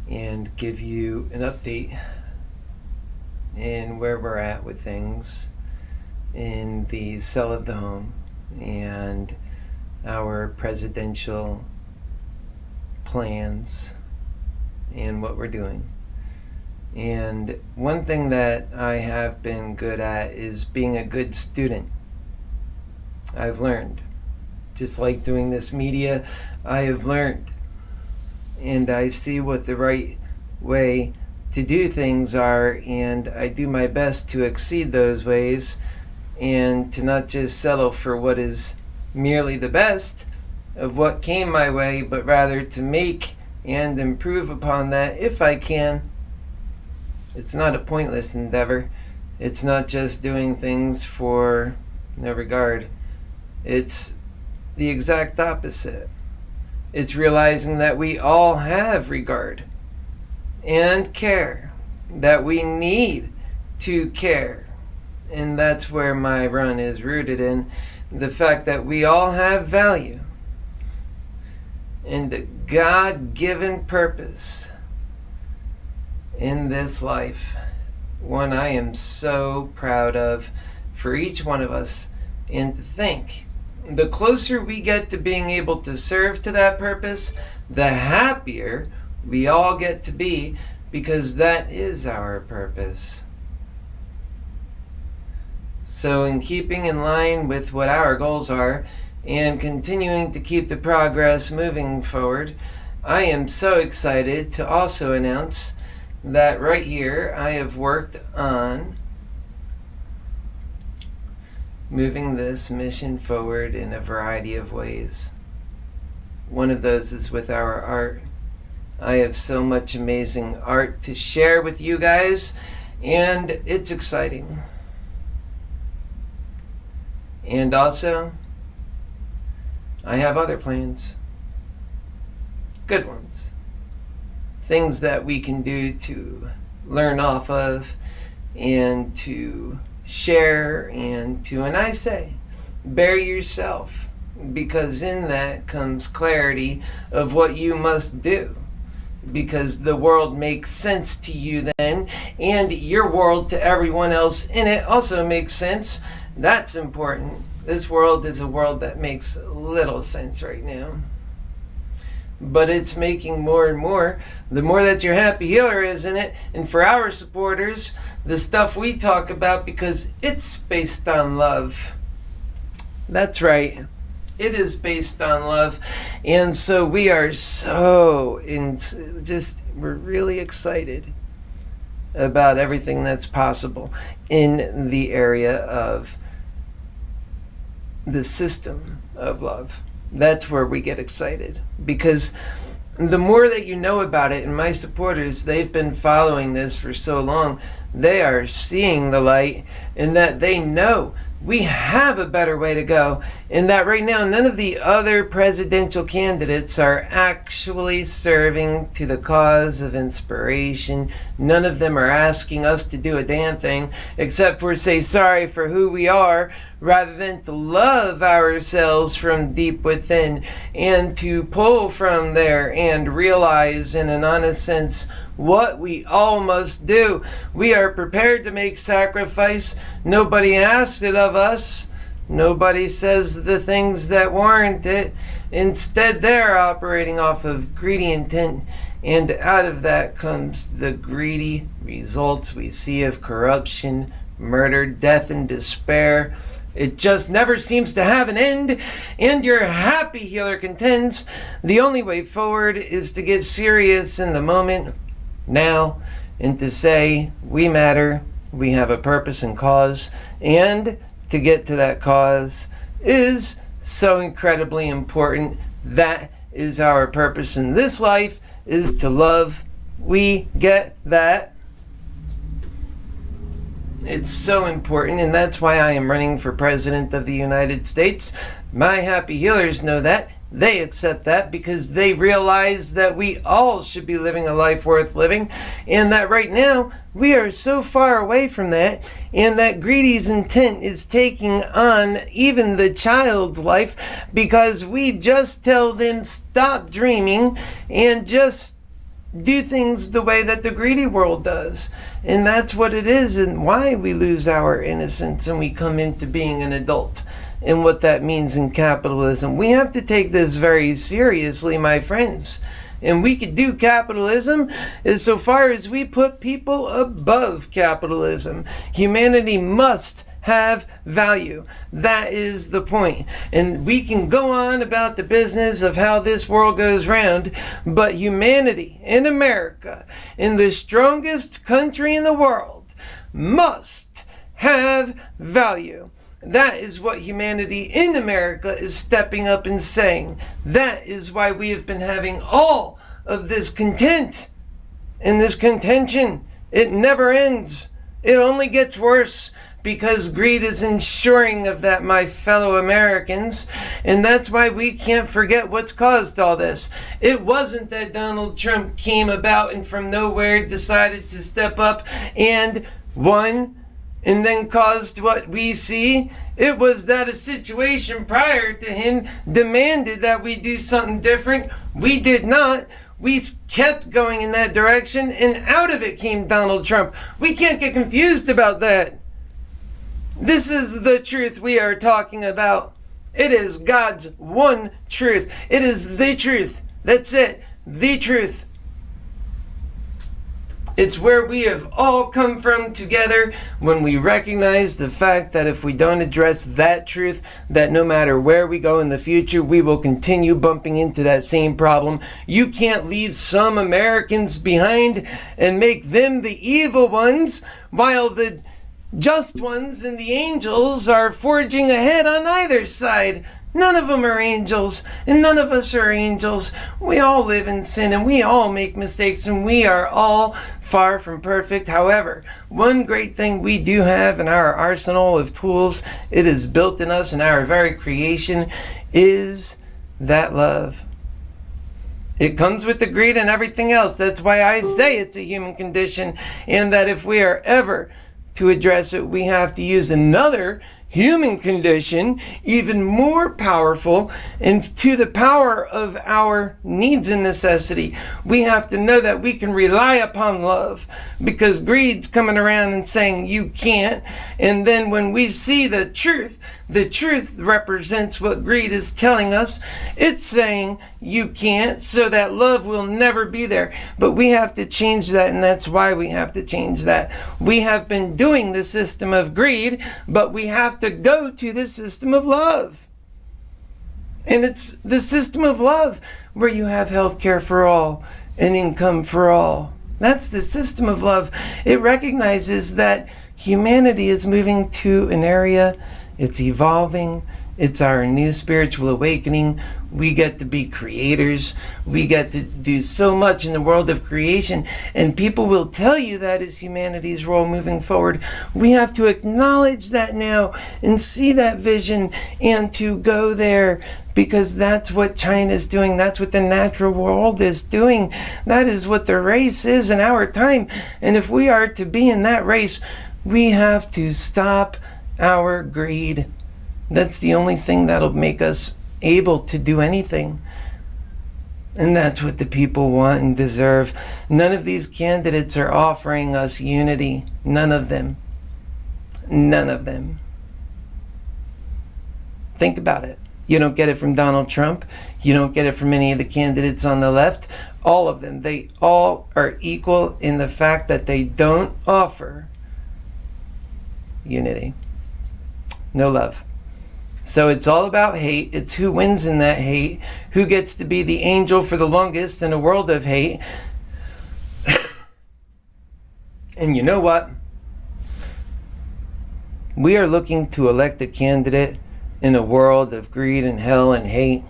and give you an update in where we're at with things in the sale of the home and our presidential plans and what we're doing. And one thing that I have been good at is being a good student. I've learned. Just like doing this media, I have learned. And I see what the right way to do things are, and I do my best to exceed those ways and to not just settle for what is merely the best of what came my way, but rather to make and improve upon that if I can. It's not a pointless endeavor. It's not just doing things for no regard. It's the exact opposite. It's realizing that we all have regard and care, that we need to care. And that's where my run is rooted in, the fact that we all have value and a God-given purpose in this life, one I am so proud of for each one of us. And to think, the closer we get to being able to serve to that purpose, the happier we all get to be, because that is our purpose. So in keeping in line with what our goals are and continuing to keep the progress moving forward, I am so excited to also announce that right here I have worked on moving this mission forward in a variety of ways. One of those is with our art. I have so much amazing art to share with you guys, and it's exciting. And also, I have other plans. Good ones. Things that we can do to learn off of and to share and I say, bear yourself, because in that comes clarity of what you must do, because the world makes sense to you then, and your world to everyone else in it also makes sense. That's important. This world is a world that makes little sense right now, but it's making more and more the more that your Happy Healer is in it. And for our supporters, the stuff we talk about, because it's based on love. That's right. It is based on love. And so we are we're really excited about everything that's possible in the area of the system of love. That's where we get excited, because the more that you know about it, and my supporters, they've been following this for so long, they are seeing the light, and that they know we have a better way to go, and that right now none of the other presidential candidates are actually serving to the cause of inspiration. None of them are asking us to do a damn thing except for say sorry for who we are, rather than to love ourselves from deep within and to pull from there and realize in an honest sense what we all must do. We are prepared to make sacrifice. Nobody asks it of us. Nobody says the things that warrant it. Instead, they're operating off of greedy intent, and out of that comes the greedy results we see of corruption, murder, death, and despair. It just never seems to have an end, and your Happy Healer contends the only way forward is to get serious in the moment, now, and to say we matter, we have a purpose and cause, and to get to that cause is so incredibly important. That is our purpose in this life, is to love. We get that. It's so important, and that's why I am running for President of the United States. My Happy Healers know that. They accept that because they realize that we all should be living a life worth living, and that right now we are so far away from that, and that greedy's intent is taking on even the child's life, because we just tell them stop dreaming and just do things the way that the greedy world does. And that's what it is, and why we lose our innocence and we come into being an adult, and what that means in capitalism. We have to take this very seriously, my friends. And we could do capitalism as so far as we put people above capitalism. Humanity must have value. That is the point. And we can go on about the business of how this world goes round, but humanity in America, in the strongest country in the world, must have value. That is what humanity in America is stepping up and saying. That is why we have been having all of this content and this contention. It never ends. It only gets worse, because greed is ensuring of that, my fellow Americans. And that's why we can't forget what's caused all this. It wasn't that Donald Trump came about and from nowhere decided to step up and won and then caused what we see. It was that a situation prior to him demanded that we do something different. We did not. We kept going in that direction, and out of it came Donald Trump. We can't get confused about that. This is the truth we are talking about. It is God's one truth. It is the truth. That's it. The truth. It's where we have all come from together when we recognize the fact that if we don't address that truth, that no matter where we go in the future, we will continue bumping into that same problem. You can't leave some Americans behind and make them the evil ones while the just ones and the angels are forging ahead on either side. None of them are angels, and none of us are angels. We all live in sin, and we all make mistakes, and we are all far from perfect. However, one great thing we do have in our arsenal of tools, it is built in us in our very creation, is that love. It comes with the greed and everything else. That's why I say it's a human condition, and that if we are ever to address it, we have to use another human condition, even more powerful, and to the power of our needs and necessity. We have to know that we can rely upon love, because greed's coming around and saying you can't. And then when we see the truth represents what greed is telling us. It's saying you can't, so that love will never be there. But we have to change that, and that's why we have to change that. We have been doing the system of greed, but we have to go to the system of love. And it's the system of love where you have health care for all and income for all. That's the system of love. It recognizes that humanity is moving to an area, it's evolving, it's our new spiritual awakening. We get to be creators. We get to do so much in the world of creation. And people will tell you that is humanity's role moving forward. We have to acknowledge that now and see that vision and to go there, because that's what China is doing. That's what the natural world is doing. That is what the race is in our time. And if we are to be in that race, we have to stop our greed. That's the only thing that'll make us able to do anything. And that's what the people want and deserve. None of these candidates are offering us unity. None of them. None of them. Think about it. You don't get it from Donald Trump. You don't get it from any of the candidates on the left. All of them. They all are equal in the fact that they don't offer unity. No love. So it's all about hate. It's who wins in that hate, who gets to be the angel for the longest in a world of hate. And you know what? We are looking to elect a candidate in a world of greed and hell and hate.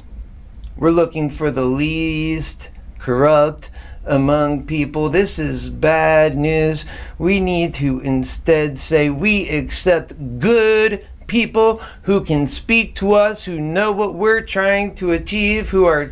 We're looking for the least corrupt among people. This is bad news. We need to instead say we accept good people who can speak to us, who know what we're trying to achieve, we're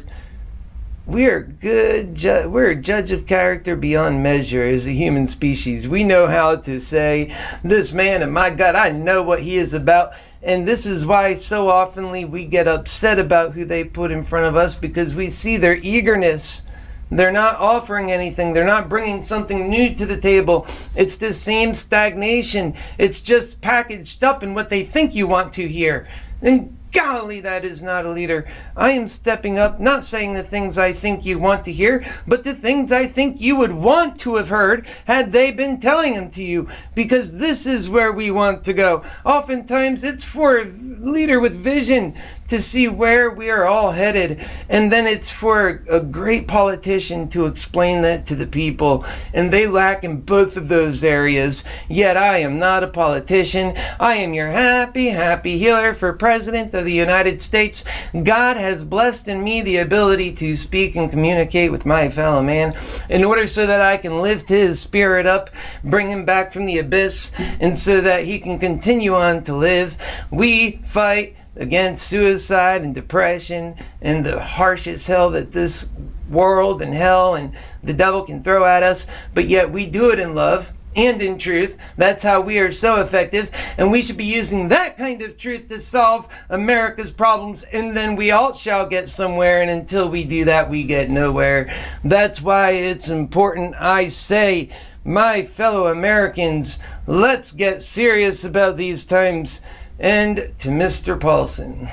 a judge of character beyond measure as a human species. We know how to say, this man, and my God, I know what he is about. And this is why so oftenly we get upset about who they put in front of us, because we see their eagerness They're not offering anything. They're not bringing something new to the table. It's the same stagnation. It's just packaged up in what they think you want to hear. And golly, that is not a leader. I am stepping up, not saying the things I think you want to hear, but the things I think you would want to have heard had they been telling them to you, because this is where we want to go. Oftentimes, it's for a leader with vision to see where we are all headed, and then it's for a great politician to explain that to the people, and they lack in both of those areas. Yet I am not a politician. I am your happy healer for president of the United States. God has blessed in me the ability to speak and communicate with my fellow man in order so that I can lift his spirit up, bring him back from the abyss, and so that he can continue on to live. We fight against suicide and depression and the harshest hell that this world and hell and the devil can throw at us, but yet we do it in love and in truth. That's how we are so effective, and we should be using that kind of truth to solve America's problems, and then we all shall get somewhere, and until we do that, we get nowhere. That's why it's important, I say, my fellow Americans, let's get serious about these times. And to Mr. Paulson,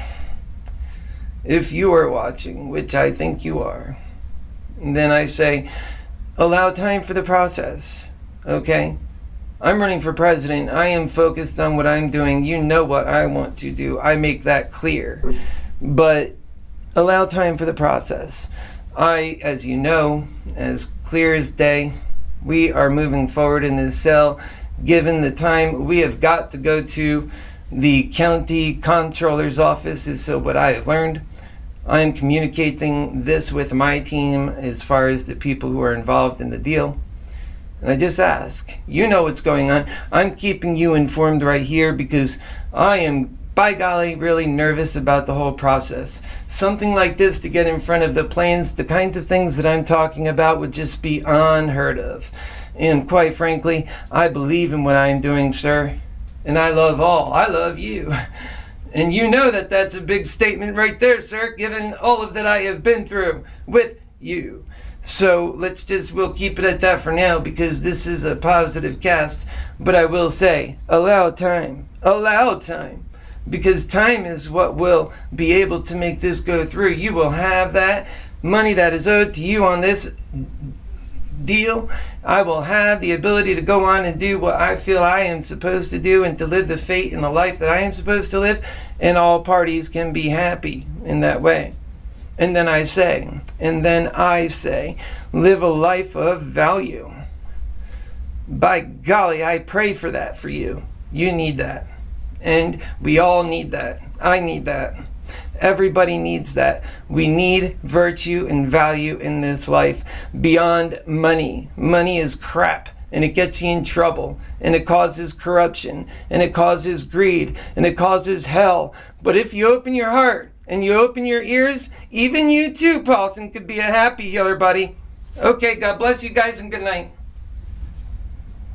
if you are watching, which I think you are, then I say, allow time for the process, okay? I'm running for president. I am focused on what I'm doing. You know what I want to do. I make that clear. But allow time for the process. As you know, as clear as day, we are moving forward in this cell. Given the time, we have got to go to the county comptroller's office, is so what I have learned. I am communicating this with my team as far as the people who are involved in the deal. And I just ask, you know what's going on. I'm keeping you informed right here because I am, by golly, really nervous about the whole process. Something like this to get in front of the planes, the kinds of things that I'm talking about would just be unheard of. And quite frankly, I believe in what I'm doing, sir. And I love all. I love you. And you know that that's a big statement right there, sir, given all of that I have been through with you. So we'll keep it at that for now because this is a positive cast. But I will say, allow time. Allow time. Because time is what will be able to make this go through. You will have that money that is owed to you on this deal. I will have the ability to go on and do what I feel I am supposed to do and to live the fate and the life that I am supposed to live, and all parties can be happy in that way. And then I say, live a life of value. By golly, I pray for that for you. You need that. And we all need that. I need that. Everybody needs that. We need virtue and value in this life beyond money. Money is crap, and it gets you in trouble, and it causes corruption, and it causes greed, and it causes hell. But if you open your heart and you open your ears, even you too, Paulson, could be a happy healer, buddy. Okay, God bless you guys, and good night.